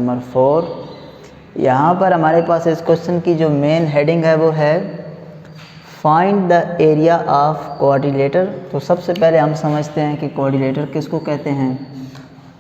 Number 4। यहाँ पर हमारे पास इस क्वेश्चन की जो मेन हेडिंग है वो है find the area of quadrilateral. तो सबसे पहले हम समझते हैं कि क्वाड्रिलेटर किसको कहते हैं।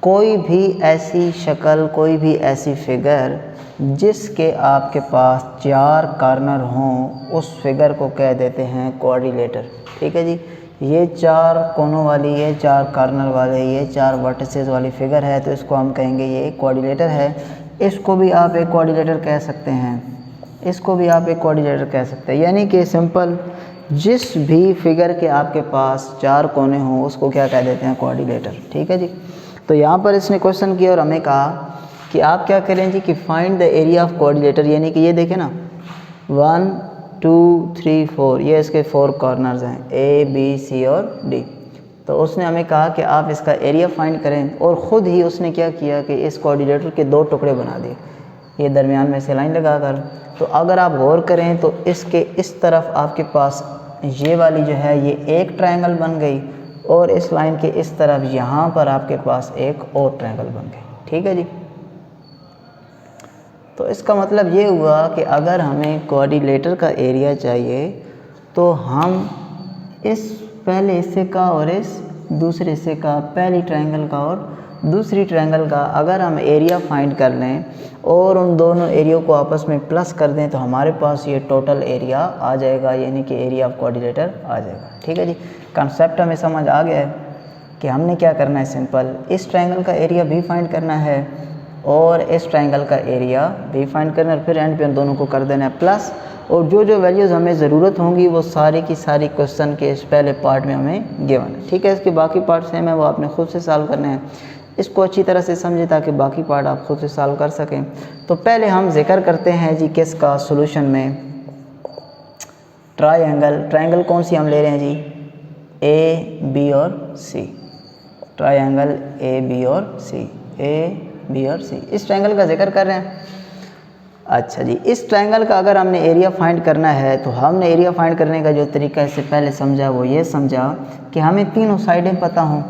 कोई भी ऐसी शक्ल, कोई भी ऐसी फिगर जिसके आपके पास 4 कॉर्नर हों, उस फिगर को कह देते हैं क्वाड्रिलेटर। ठीक है जी, ये 4 कोनों वाली, ये 4 कॉर्नर वाले, ये 4 वर्टिसेस वाली फिगर है, तो इसको हम कहेंगे ये क्वाड्रिलेटर है। इसको भी आप एक क्वाड्रिलेटर कह सकते हैं, इसको भी आप एक क्वाड्रिलेटर कह सकते हैं। यानी कि सिंपल, जिस भी फिगर के आपके पास 4 कोने हों उसको क्या कह देते हैं, क्वाड्रिलेटर। ठीक है जी। तो यहाँ पर इसने क्वेश्चन किया और हमें कहा कि आप क्या करें जी कि find the area of quadrilateral. यानी कि ये देखें ना, 1 2 3 4, ये इसके 4 कॉर्नर्स हैं, A B C और D। तो उसने हमें कहा कि आप इसका एरिया फाइंड करें, और ख़ुद ही उसने क्या किया कि इस क्वाड्रिलेटर के 2 टुकड़े बना दिए, ये दरमियान में से लाइन लगाकर। तो अगर आप गौर करें तो इसके इस तरफ आपके पास ये वाली जो है ये एक ट्रायंगल बन गई, और इस लाइन के इस तरफ यहाँ पर आपके पास एक और ट्रायंगल बन गई। ठीक है जी। तो इसका मतलब ये हुआ कि अगर हमें क्वाड्रिलेटर का एरिया चाहिए तो हम इस पहले हिस्से का और इस दूसरे हिस्से का, पहली ट्रायंगल का और दूसरी ट्रायंगल का अगर हम एरिया फाइंड कर लें और उन दोनों एरिया को आपस में प्लस कर दें तो हमारे पास ये टोटल एरिया आ जाएगा, यानी कि एरिया ऑफ क्वाड्रिलेटर आ जाएगा। ठीक है जी। कॉन्सेप्ट हमें समझ आ गया है कि हमने क्या करना है। सिंपल, इस ट्रायंगल का एरिया भी फाइंड करना है और इस ट्रायंगल का एरिया भी फाइंड करना है, फिर एंड पे उन दोनों को कर देना है प्लस, और जो जो वैल्यूज़ हमें ज़रूरत होंगी वो सारी की सारी क्वेश्चन के इस पहले पार्ट में हमें गिवन है। ठीक है। इसके बाकी पार्ट सेम है, वो आपने खुद से सॉल्व करने हैं। इसको अच्छी तरह से समझें ताकि बाकी पार्ट आप खुद से सॉल्व कर सकें। तो पहले हम जिक्र करते हैं जी किसका, सॉल्यूशन में ट्रायंगल कौन सी हम ले रहे हैं जी, A B और C। ट्रायंगल A B और C, A B और C, इस ट्रायंगल का जिक्र कर रहे हैं। अच्छा जी, इस ट्रायंगल का अगर हमने एरिया फाइंड करना है तो हमने एरिया फाइंड करने का जो तरीका इससे पहले समझा वो ये समझा कि हमें तीनों साइडें पता हों।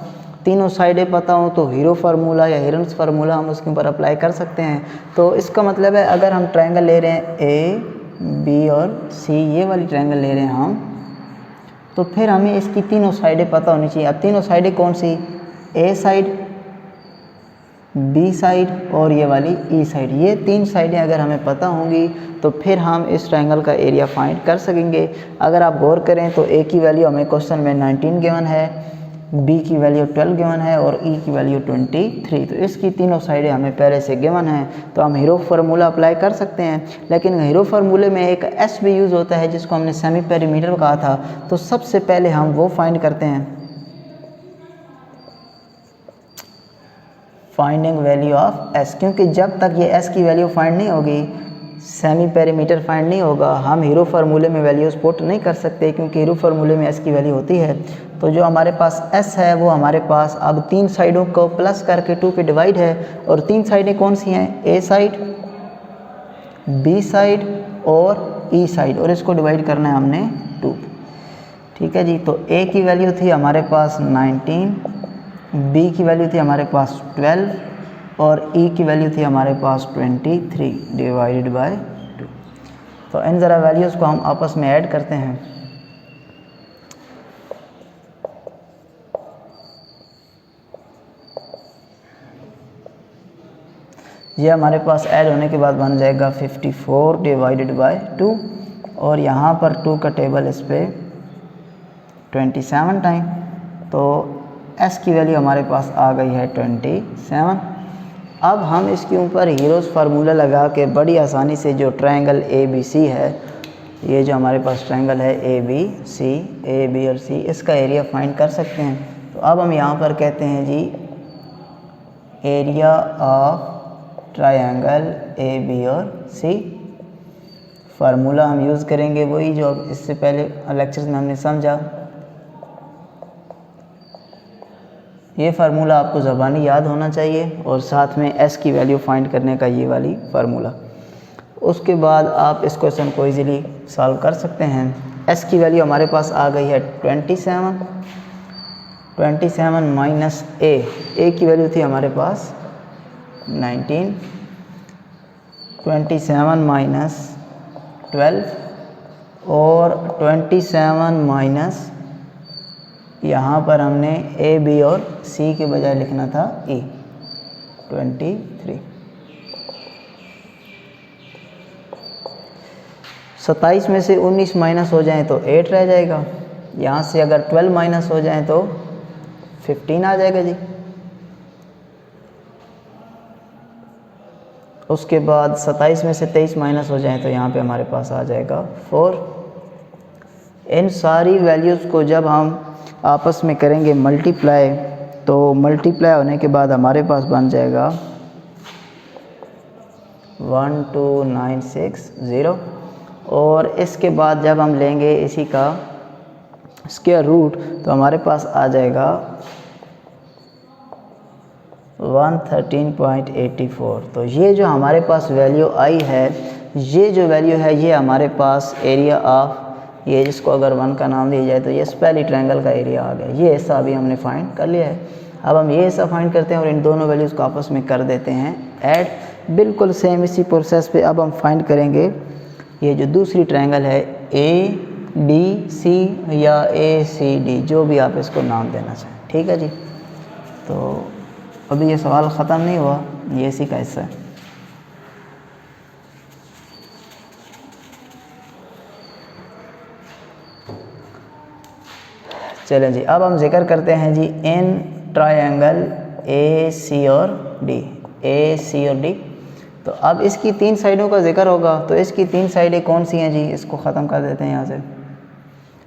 तीनों साइडें पता हों तो हीरो फार्मूला या हिरन्स फार्मूला हम उसके ऊपर अप्लाई कर सकते हैं। तो इसका मतलब है अगर हम ट्रायंगल ले रहे हैं A B और C, ये वाली ट्रायंगल ले रहे हैं हम, तो फिर हमें इसकी तीनों साइडें पता होनी चाहिए। अब तीनों साइडें कौन सी, A साइड, B साइड और ये वाली E साइड, ये 3 साइडें अगर हमें पता होंगी तो फिर हम इस ट्रायंगल का एरिया फाइंड कर सकेंगे। अगर आप गौर करें तो A की वैल्यू हमें क्वेश्चन में 19 गिवन है, B की वैल्यू 12 गिवन है और E की वैल्यू 23। तो इसकी तीनों साइडें हमें पहले से गिवन हैं, तो हम हीरो फार्मूला अप्लाई कर सकते हैं। लेकिन हीरो फार्मूले में एक S भी यूज़ होता है जिसको हमने सेमी पेरीमीटर कहा था। तो सबसे पहले हम वो फाइंड करते हैं, फाइंडिंग वैल्यू ऑफ S, क्योंकि जब तक ये S की वैल्यू फाइंड नहीं होगी, सेमी पेरीमीटर फाइंड नहीं होगा, हम हीरो फार्मूले में वैल्यूज पुट नहीं कर सकते, क्योंकि हीरो फार्मूले में S की वैल्यू होती है। तो जो हमारे पास S है वो हमारे पास अब 3 साइडों को प्लस करके 2 पे डिवाइड है, और 3 साइडें कौन सी हैं, A साइड, B साइड और E साइड, और इसको डिवाइड करना है हमने 2। ठीक है जी। तो A की वैल्यू थी हमारे पास 19, B की वैल्यू थी हमारे पास 12 और E की वैल्यू थी हमारे पास 23 डिवाइडेड बाय 2। तो इन ज़रा वैल्यूज़ को हम आपस में ऐड करते हैं। ये हमारे पास ऐड होने के बाद बन जाएगा 54 डिवाइडेड बाय 2, और यहाँ पर 2 का टेबल इस पर 27 टाइम। तो S की वैल्यू हमारे पास आ गई है 27। अब हम इसके ऊपर हीरोज़ फार्मूला लगा के बड़ी आसानी से जो ट्रायंगल ABC है, ये जो हमारे पास ट्रायंगल है ABC, A B और C, इसका एरिया फाइंड कर सकते हैं। तो अब हम यहाँ पर कहते हैं जी एरिया ऑफ ट्रायंगल AB और C। फार्मूला हम यूज़ करेंगे वही जो इससे पहले लेक्चर्स में हमने समझा। ये फार्मूला आपको ज़बानी याद होना चाहिए, और साथ में S की वैल्यू फाइंड करने का ये वाली फार्मूला। उसके बाद आप इस क्वेश्चन को इजीली सॉल्व कर सकते हैं। S की वैल्यू हमारे पास आ गई है 27 माइनस A की वैल्यू थी हमारे पास 19, 27 माइनस 12 और 27 माइनस यहाँ पर हमने ए बी और सी के बजाय लिखना था ई 23। 27 में से 19 माइनस हो जाए तो 8 रह जाएगा। यहाँ से अगर 12 माइनस हो जाए तो 15 आ जाएगा जी। उसके बाद 27 में से 23 माइनस हो जाए तो यहाँ पे हमारे पास आ जाएगा 4। इन सारी वैल्यूज़ को जब हम आपस में करेंगे मल्टीप्लाई, तो मल्टीप्लाई होने के बाद हमारे पास बन जाएगा 12960। और इसके बाद जब हम लेंगे इसी का स्क्वायर रूट तो हमारे पास आ जाएगा 113.84। तो ये जो हमारे पास वैल्यू आई है, ये जो वैल्यू है ये हमारे पास एरिया ऑफ, ये जिसको अगर 1 का नाम दिया जाए तो ये पहली ट्रायंगल का एरिया आ गया। ये हिस्सा अभी हमने फाइंड कर लिया है। अब हम ये हिस्सा फाइंड करते हैं और इन दोनों वैल्यूज़ को आपस में कर देते हैं ऐड। बिल्कुल सेम इसी प्रोसेस पे अब हम फाइंड करेंगे ये जो दूसरी ट्रायंगल है ए डी सी या ए सी डी, जो भी आप इसको नाम देना चाहें। ठीक है जी। तो अभी ये सवाल ख़त्म नहीं हुआ, ये इसी का हिस्सा है। चलें जी, अब हम जिक्र करते हैं जी इन ट्रायंगल ए सी और डी, ए सी और डी। तो अब इसकी 3 साइडों का जिक्र होगा, तो इसकी 3 साइडें कौन सी हैं जी, इसको ख़त्म कर देते हैं यहाँ से।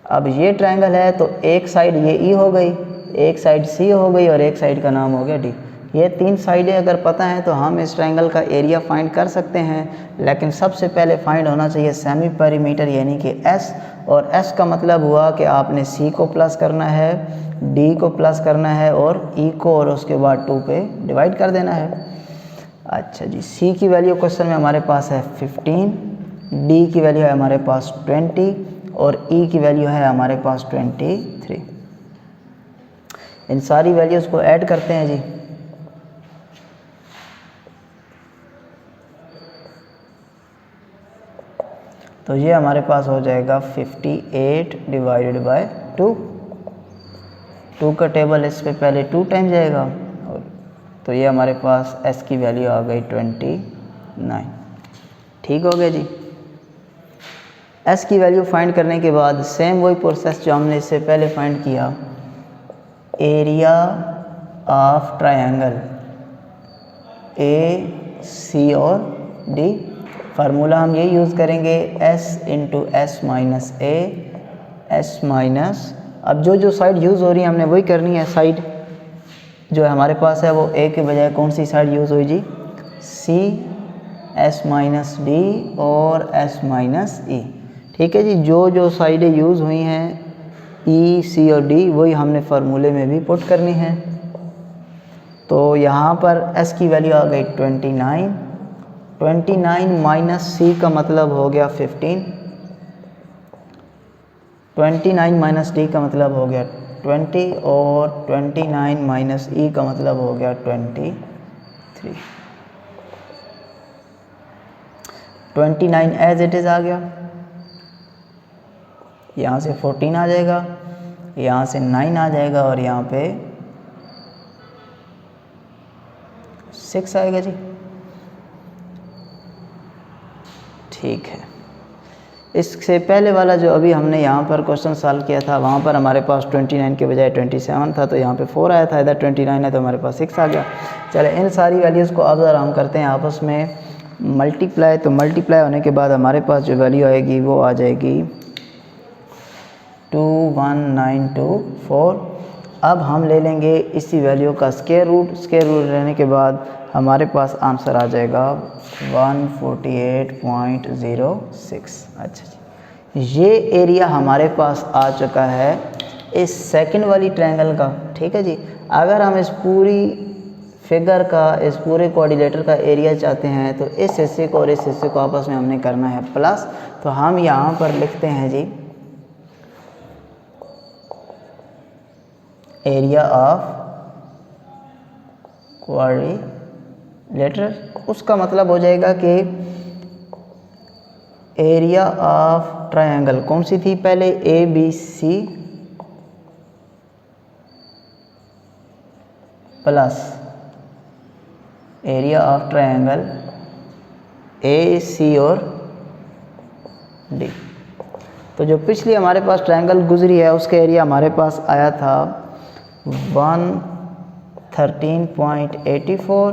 अब ये ट्रायंगल है तो एक साइड ये ई हो गई, एक साइड सी हो गई और एक साइड का नाम हो गया डी। ये 3 साइडें अगर पता हैं तो हम इस ट्रायंगल का एरिया फाइंड कर सकते हैं, लेकिन सबसे पहले फाइंड होना चाहिए सेमी पेरीमीटर यानी कि एस। और एस का मतलब हुआ कि आपने सी को प्लस करना है, डी को प्लस करना है और ई को, और उसके बाद 2 पे डिवाइड कर देना है। अच्छा जी, सी की वैल्यू क्वेश्चन में हमारे पास है 15, डी की वैल्यू है हमारे पास 20 और ई की वैल्यू है हमारे पास 23। इन सारी वैल्यूज़ को ऐड करते हैं जी। तो ये हमारे पास हो जाएगा 58 डिवाइडेड बाय 2। 2 का टेबल इस पे पहले 2 टाइम जाएगा, और तो ये हमारे पास s की वैल्यू आ गई 29। ठीक हो गया जी। s की वैल्यू फाइंड करने के बाद सेम वही प्रोसेस जो हमने इससे पहले फाइंड किया, area of triangle A C और डी। फार्मूला हम ये यूज़ करेंगे s इंटू एस माइनस ए, एस माइनस, अब जो साइड यूज़ हो रही है हमने वही करनी है। साइड जो हमारे पास है वो ए के बजाय कौन सी साइड यूज़ हुई जी, सी, एस माइनस डी और एस माइनस ई। ठीक है जी, जो साइडें यूज़ हुई हैं ई, सी और डी वही हमने फार्मूले में भी पुट करनी है। तो यहाँ पर s की वैल्यू आ गई 29। 29 माइनस सी का मतलब हो गया 15, 29 माइनस डी का मतलब हो गया 20 और 29 माइनस ई का मतलब हो गया 23। 29 एज इट इज़ आ गया, यहाँ से 14 आ जाएगा, यहाँ से 9 आ जाएगा और यहाँ पे 6 आएगा जी। ठीक है, इससे पहले वाला जो अभी हमने यहाँ पर क्वेश्चन सॉल्व किया था वहाँ पर हमारे पास 29 के बजाय 27 था, तो यहाँ पे 4 आया था, इधर 29 है तो हमारे पास 6 आ गया। चले इन सारी वैल्यूज़ को अब ज़रा हम करते हैं आपस में मल्टीप्लाई। तो मल्टीप्लाई होने के बाद हमारे पास जो वैल्यू आएगी वो आ जाएगी 21924। अब हम ले लेंगे इसी वैल्यू का स्क्वायर रूट। स्क्वायर रूट लेने के बाद हमारे पास आंसर आ जाएगा 148.06। अच्छा जी, ये एरिया हमारे पास आ चुका है इस सेकंड वाली ट्रायंगल का। ठीक है जी, अगर हम इस पूरी फिगर का, इस पूरे कोऑर्डिनेटर का एरिया चाहते हैं तो इस हिस्से को और इस हिस्से को आपस में हमने करना है प्लस। तो हम यहाँ पर लिखते हैं जी एरिया ऑफ कोऑर्डिनेटर। उसका मतलब हो जाएगा कि एरिया ऑफ ट्रायंगल कौन सी थी पहले, A B C plus area of triangle A C और डी। तो जो पिछली हमारे पास ट्रायंगल गुजरी है उसका एरिया हमारे पास आया था 113.84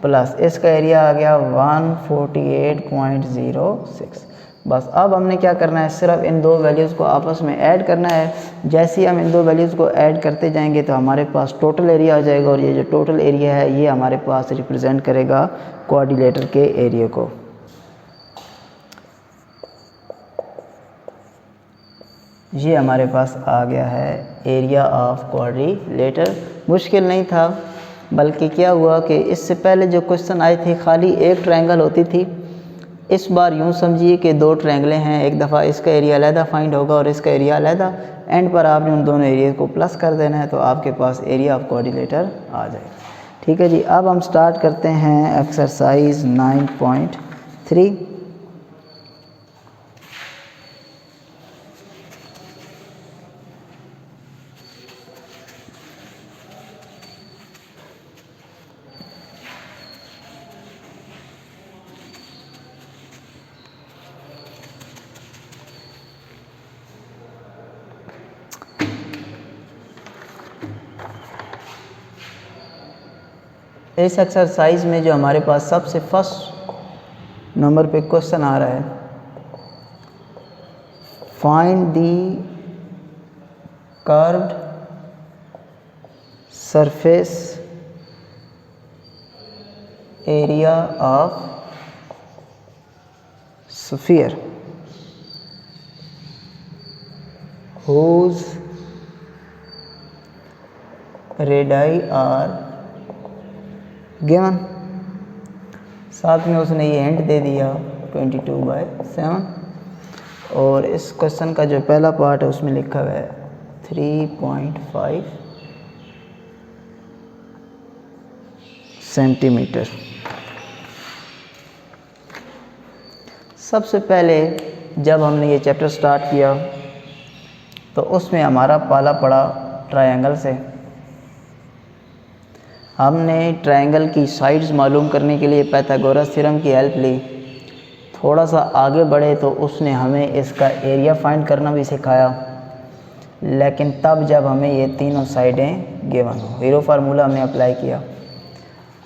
प्लस इसका एरिया आ गया 148.06। बस अब हमने क्या करना है, सिर्फ इन दो वैल्यूज़ को आपस में ऐड करना है। जैसे ही हम इन दो वैल्यूज़ को ऐड करते जाएंगे तो हमारे पास टोटल एरिया आ जाएगा, और ये जो टोटल एरिया है ये हमारे पास रिप्रेजेंट करेगा क्वाड्रिलेटर के एरिया को। ये हमारे पास आ गया है एरिया ऑफ क्वाड्रिलेटर। मुश्किल नहीं था, बल्कि क्या हुआ कि इससे पहले जो क्वेश्चन आए थे खाली एक ट्रायंगल होती थी। इस बार यूँ समझिए कि दो ट्रायंगलें हैं, एक दफ़ा इसका एरिया अलहदा फाइंड होगा और इसका एरिया अलहदा। एंड पर आपने उन दोनों एरिया को प्लस कर देना है तो आपके पास एरिया ऑफ क्वाड्रिलेटर आ जाएगा। ठीक है जी, अब हम स्टार्ट करते हैं एक्सरसाइज 9.3। इस एक्सरसाइज में जो हमारे पास सबसे फर्स्ट नंबर पे क्वेश्चन आ रहा है, find the curved surface area of sphere whose radii are given। साथ में उसने ये हिंट दे दिया 22/7। और इस क्वेश्चन का जो पहला पार्ट है उसमें लिखा हुआ है 3.5 सेंटीमीटर। सबसे पहले जब हमने ये चैप्टर स्टार्ट किया तो उसमें हमारा पाला पड़ा ट्रायंगल से। हमने ट्रायंगल की साइड्स मालूम करने के लिए पाइथागोरस थ्योरम की हेल्प ली। थोड़ा सा आगे बढ़े तो उसने हमें इसका एरिया फाइंड करना भी सिखाया, लेकिन तब जब हमें ये तीनों साइडें गिवन हो, हीरो फार्मूला हमने अप्लाई किया।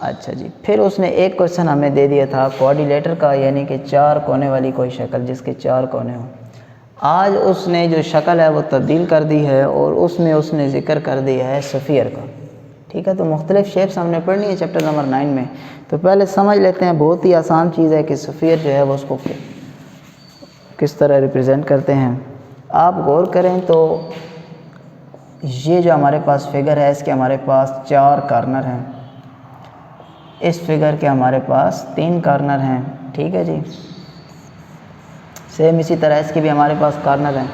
अच्छा जी, फिर उसने एक क्वेश्चन हमें दे दिया था क्वाड्रिलेटर का, यानी कि चार कोने वाली कोई शक्ल जिसके चार कोने हों। आज उसने जो शक्ल है वो तब्दील कर दी है और उसमें उसने ज़िक्र कर दिया है स्फीयर का। ठीक है, तो मुख्तलिफ शेप्स हमने पढ़नी है चैप्टर नंबर 9 में। तो पहले समझ लेते हैं, बहुत ही आसान चीज़ है कि स्फीयर जो है वो उसको किस तरह रिप्रेजेंट करते हैं। आप गौर करें तो ये जो हमारे पास फिगर है इसके हमारे पास चार कॉर्नर हैं, इस फिगर के हमारे पास 3 कॉर्नर हैं। ठीक है जी, सेम इसी तरह इसके भी हमारे पास कॉर्नर हैं।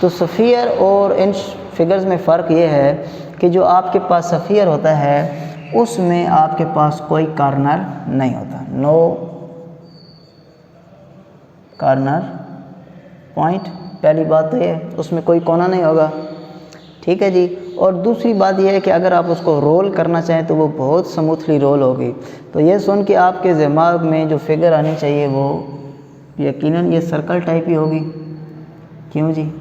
तो स्फीयर और इन फिगर्स में फ़र्क ये है कि जो आपके पास स्फीयर होता है उसमें आपके पास कोई कॉर्नर नहीं होता, नो कॉर्नर पॉइंट। पहली बात तो ये, उसमें कोई कोना नहीं होगा। ठीक है जी, और दूसरी बात यह है कि अगर आप उसको रोल करना चाहें तो वो बहुत स्मूथली रोल होगी। तो ये सुन के आपके दिमाग में जो फिगर आनी चाहिए वो यकीनन ये सर्कल टाइप ही होगी। क्यों जी?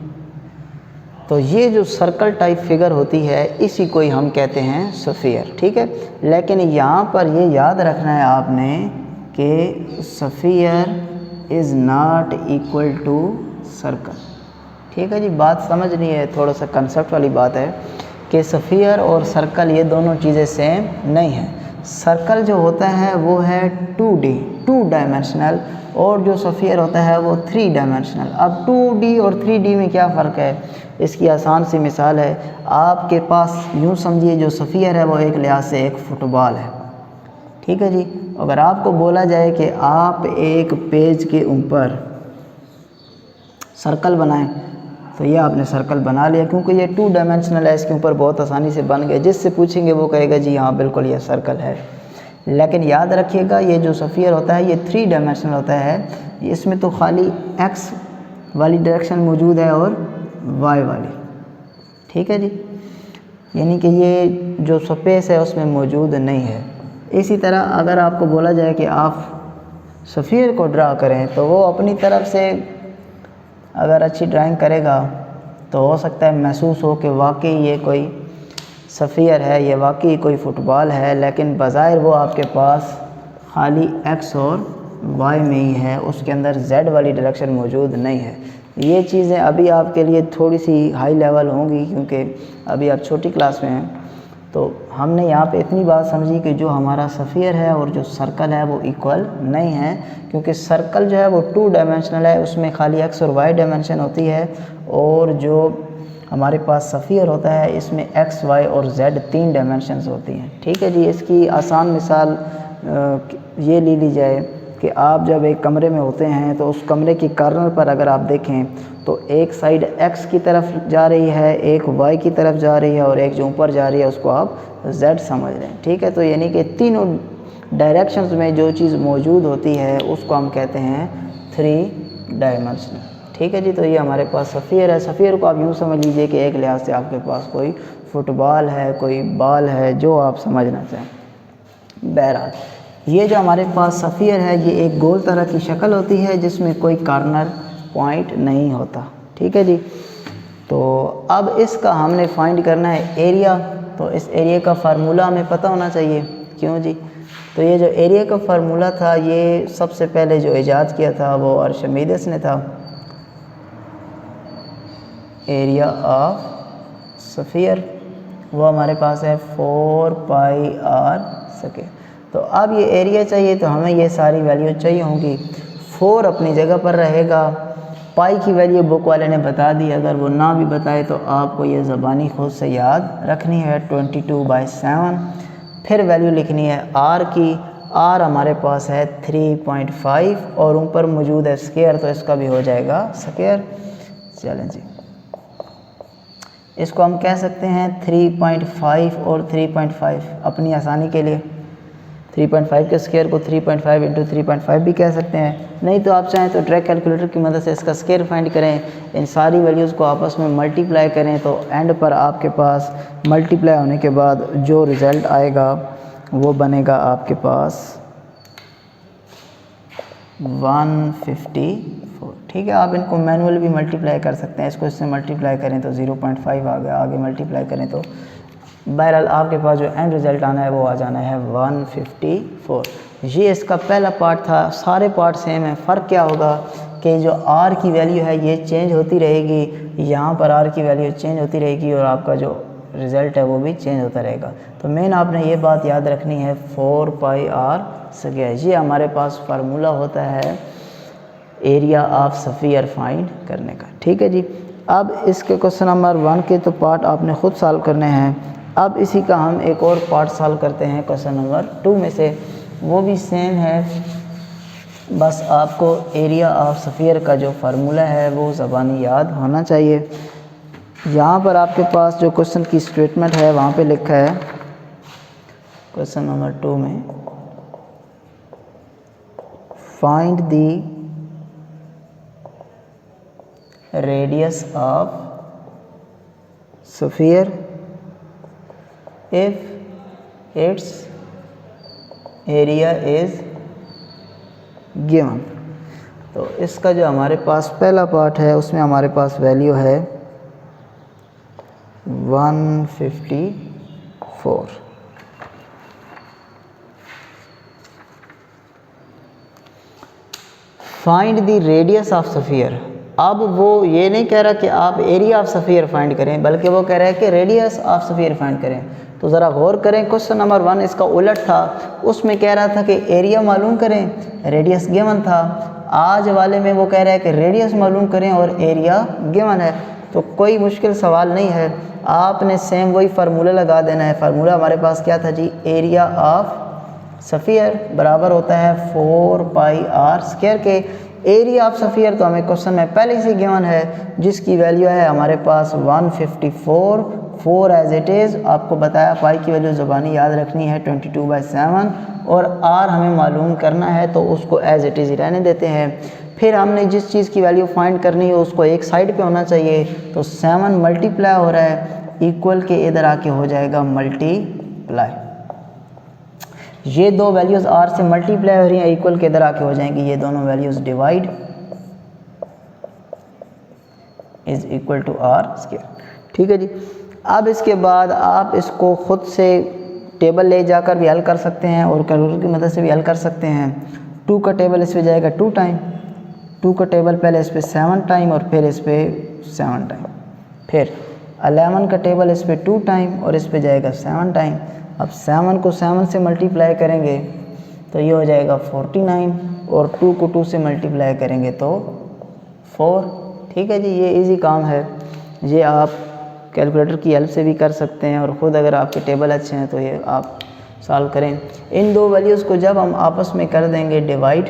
तो ये जो सर्कल टाइप फिगर होती है इसी को ही हम कहते हैं स्फीयर। ठीक है, लेकिन यहाँ पर ये याद रखना है आपने कि sphere is not equal to circle. ठीक है जी, बात समझनी है, थोड़ा सा कंसेप्ट वाली बात है कि स्फीयर और सर्कल ये दोनों चीज़ें सेम नहीं हैं। सर्कल जो होता है वो है 2D 2 डायमेंशनल, और जो स्फीयर होता है वो 3 डायमेंशनल। अब 2D और 3D में क्या फ़र्क है? इसकी आसान सी मिसाल है, आपके पास यूँ समझिए जो स्फीयर है वो एक लिहाज से एक फुटबॉल है। ठीक है जी, अगर आपको बोला जाए कि आप एक पेज के ऊपर सर्कल बनाएं तो ये आपने सर्कल बना लिया, क्योंकि ये 2 डायमेंशनल है, इसके ऊपर बहुत आसानी से बन गए। जिससे पूछेंगे वो कहेगा जी हाँ बिल्कुल ये सर्कल है। लेकिन याद रखिएगा ये जो सफ़ियर होता है ये 3 डायमेंशनल होता है, इसमें तो खाली एक्स वाली डायरेक्शन मौजूद है और वाई वाली, ठीक है जी, यानी कि ये जो स्पेस है उसमें मौजूद नहीं है। इसी तरह अगर आपको बोला जाए कि आप सफ़ियर को ड्रा करें तो वो अपनी तरफ से अगर अच्छी ड्राइंग करेगा तो हो सकता है महसूस हो कि वाकई ये कोई सफ़ियर है, ये वाकई कोई फ़ुटबॉल है, लेकिन बज़ाहिर वो आपके पास खाली एक्स और वाई में ही है, उसके अंदर जेड वाली डायरेक्शन मौजूद नहीं है। ये चीज़ें अभी आपके लिए थोड़ी सी हाई लेवल होंगी क्योंकि अभी आप छोटी क्लास में हैं। तो हमने यहाँ पे इतनी बात समझी कि जो हमारा सफ़ियर है और जो सर्कल है वो इक्वल नहीं है, क्योंकि सर्कल जो है वो 2 डायमेंशनल है, उसमें खाली एक्स और वाई डायमेंशन होती है, और जो हमारे पास सफ़ियर होता है इसमें एक्स वाई और जेड 3 डायमेंशंस होती हैं, ठीक है जी। इसकी आसान मिसाल ये ले ली जाए कि आप जब एक कमरे में होते हैं तो उस कमरे की कॉर्नर पर अगर आप देखें तो एक साइड एक्स की तरफ जा रही है, एक वाई की तरफ जा रही है, और एक जो ऊपर जा रही है उसको आप जेड समझ लें, ठीक है। तो यानी कि तीनों डायरेक्शंस में जो चीज़ मौजूद होती है उसको हम कहते हैं 3 डायमेंशनल, ठीक है जी। तो ये हमारे पास सफ़ियर है। सफ़ियर को आप यूँ समझ लीजिए कि एक लिहाज से आपके पास कोई फ़ुटबॉल है, कोई बॉल है, जो आप समझना चाहें। बहरहाल ये जो हमारे पास सफ़ियर है ये एक गोल तरह की शक्ल होती है जिसमें कोई कॉर्नर पॉइंट नहीं होता, ठीक है जी। तो अब इसका हमने फाइंड करना है एरिया। तो इस एरिया का फार्मूला हमें पता होना चाहिए, क्यों जी। तो ये जो एरिया का फार्मूला था ये सबसे पहले जो ईजाद किया था वो आर्शिमीदेस ने था। एरिया ऑफ सफ़ियर वो हमारे पास है 4 पाई आर स्क्वायर। तो अब ये एरिया चाहिए तो हमें ये सारी वैल्यू चाहिए होंगी। 4 अपनी जगह पर रहेगा, पाई की वैल्यू बुक वाले ने बता दी, अगर वो ना भी बताए तो आपको ये ज़बानी खुद से याद रखनी है 22/7। फिर वैल्यू लिखनी है आर की, आर हमारे पास है 3.5 और ऊपर मौजूद है स्क्वायर तो इसका भी हो जाएगा स्क्वायर। चलें जी, इसको हम कह सकते हैं 3.5 और 3.5 अपनी आसानी के लिए 3.5 के स्क्वायर को 3.5 इंटू 3.5 भी कह सकते हैं। नहीं तो आप चाहें तो डायरेक्ट कैलकुलेटर की मदद से इसका स्क्वायर फाइंड करें, इन सारी वैल्यूज़ को आपस में मल्टीप्लाई करें तो एंड पर आपके पास मल्टीप्लाई होने के बाद जो रिज़ल्ट आएगा वो बनेगा आपके पास 154, ठीक है। आप इनको मैनुअल भी मल्टीप्लाई कर सकते हैं, इसको इससे मल्टीप्लाई करें तो 0.5 आ गया, आगे मल्टीप्लाई करें तो बहरहाल आपके पास जो एंड रिज़ल्ट आना है वो आ जाना है 154। ये इसका पहला पार्ट था। सारे पार्ट सेम है, फ़र्क क्या होगा कि जो आर की वैल्यू है ये चेंज होती रहेगी, यहाँ पर आर की वैल्यू चेंज होती रहेगी और आपका जो रिज़ल्ट है वो भी चेंज होता रहेगा। तो मेन आपने ये बात याद रखनी है 4 पाई आर स्क्वायर, ये हमारे पास फार्मूला होता है एरिया ऑफ सफ़ियर फाइंड करने का, ठीक है जी। अब इसके क्वेश्चन नंबर 1 के तो पार्ट आपने ख़ुद सॉल्व करने हैं। अब इसी का हम एक और पार्ट सॉल्व करते हैं क्वेश्चन नंबर 2 में से, वो भी सेम है, बस आपको एरिया ऑफ सफ़ियर का जो फार्मूला है वो ज़बानी याद होना चाहिए। यहाँ पर आपके पास जो क्वेश्चन की स्टेटमेंट है वहाँ पे लिखा है क्वेश्चन नंबर 2 में, find the radius of sphere if its area is given। तो इसका जो हमारे पास पहला पार्ट है उसमें हमारे पास वैल्यू है 154। Find the radius of sphere. अब वो ये नहीं कह रहा कि आप एरिया ऑफ सफ़ियर फाइंड करें, बल्कि वो कह रहा है कि रेडियस ऑफ सफ़ियर फाइंड करें। तो ज़रा गौर करें, क्वेश्चन नंबर 1 इसका उलट था, उसमें कह रहा था कि एरिया मालूम करें, रेडियस गिवन था। आज वाले में वो कह रहा है कि रेडियस मालूम करें और एरिया गिवन है। तो कोई मुश्किल सवाल नहीं है, आपने सेम वही फार्मूला लगा देना है। फार्मूला हमारे पास क्या था जी, एरिया ऑफ सफ़ियर बराबर होता है 4 पाई आर स्क्वायर के। एरिया ऑफ सफ़ियर तो हमें क्वेश्चन में पहले से गिवन है, जिसकी वैल्यू है हमारे पास 154। 4 एज इट इज़। आपको बताया पाई की वैल्यू ज़बानी याद रखनी है 22/7 और r हमें मालूम करना है तो उसको एज इट इज़ ही रहने देते हैं। फिर हमने जिस चीज़ की वैल्यू फाइंड करनी है उसको एक साइड पे होना चाहिए, तो 7 मल्टीप्लाई हो रहा है इक्वल के इधर आके हो जाएगा मल्टीप्लाई। ये दो वैल्यूज़ r से मल्टीप्लाई हो रही हैं, इक्वल के इधर आके हो जाएंगी ये दोनों values divide is equal to r square. ठीक है जी। अब इसके बाद आप इसको ख़ुद से टेबल ले जाकर भी हल कर सकते हैं और कैलकुलेटर की मदद से भी हल कर सकते हैं। 2 का टेबल इस पे जाएगा 2 टाइम, 2 का टेबल पहले इस पे 7 टाइम और फिर इस पे 7 टाइम, फिर 11 का टेबल इस पे 2 टाइम और इस पे जाएगा 7 टाइम। अब 7 को 7 से मल्टीप्लाई करेंगे तो ये हो जाएगा 49 और 2 को 2 से मल्टीप्लाई करेंगे तो 4। ठीक है जी, ये इजी काम है, ये आप कैलकुलेटर की हेल्प से भी कर सकते हैं और ख़ुद अगर आपके टेबल अच्छे हैं तो ये आप सॉल्व करें। इन दो वैल्यूज़ को जब हम आपस में कर देंगे डिवाइड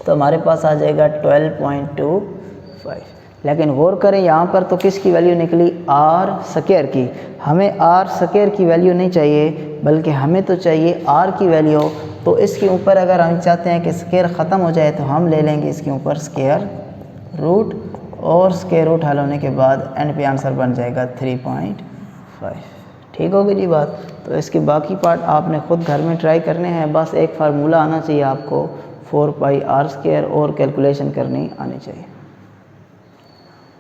तो हमारे पास आ जाएगा 12.25। लेकिन गौर करें यहाँ पर तो किसकी वैल्यू निकली, r स्क्वायर की। हमें r स्क्वायर की वैल्यू नहीं चाहिए बल्कि हमें तो चाहिए r की वैल्यू। तो इसके ऊपर अगर हम चाहते हैं कि स्क्वायर ख़त्म हो जाए तो हम ले लेंगे इसके ऊपर स्क्वायर रूट और स्क्वायर रूट हल होने के बाद एंड पे आंसर बन जाएगा 3.5। ठीक होगी जी बात। तो इसके बाकी पार्ट आपने ख़ुद घर में ट्राई करने हैं, बस एक फार्मूला आना चाहिए आपको 4 पाई r स्क्वायर और कैलकुलेशन करनी आनी चाहिए।